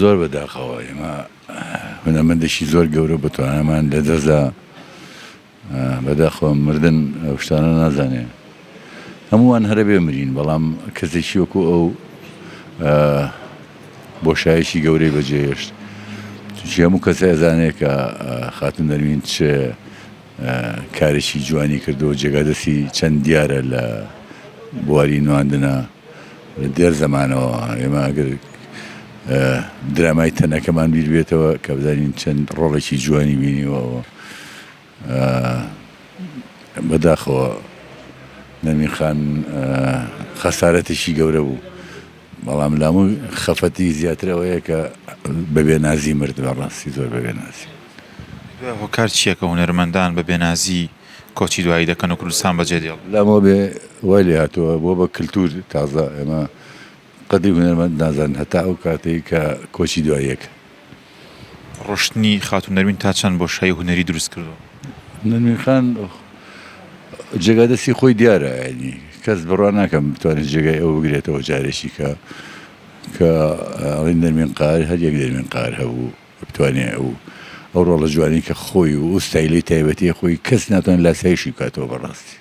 زۆر بەداخەوە ئێمە هونەرمەندێکی زۆر گەورە بەتوانەمان لە دەستدا بەداخەوە مردن ئەو شتانە نازانێ هەمووان هەرە بێمرین بەڵام کەسێکی وەکو ئەو بۆشایشی گەورەی بەجێهێشت چونکی هەموو کەس ئەزانێت کە خاتون نەرمین چ کارێکی جوانی کردەوە جێگادەستی چەند دیارە لە بواری نواندنە لە دێر زەمانەوە ئێمە ئەگەر درامای تەنەکەمان بیر بێتەوە کە بزانین چەند ڕۆڵێکی جوانی بینیوەوە بەداخەوە نەرمین خان خەسارەتێکی گەورە بوو بەڵام لە هەموو خەفەتی زیاترەوەیە کە بەبێ نازی مرد بەڕاستی زۆر بەبێ نازی هۆکار چییە کە هونەرمەندان بە بێنازی کۆچی دوایی دەکەن و کوردستان بەجێ دێڵ لەمەوە بێ وای لێ هاتووە بۆ بە کللتور تازە ئێمە قەدری هونەرمەند نازان هەتا ئەو کاتەی کە کۆچی دواییەکە ڕۆشتنی خاتون نەرمین تا چەند بۆشایی هونەری دروست کردەوە نەرمین خان جێگادەستی خۆی دیارە ینی کەس بڕوا ناکەم بتوانێت جێگای ئەو بگرێتەوە جارێکی کە ئەڵی نەرمین قار هەر یەک نەرمین قار هەبوو بتوانێت ئەو ڕۆڵە جوانی کە خۆی و ستایلی تایبەتی خۆی کەس ناتوانێت لاسایشی بکاتەوە بەڕاستی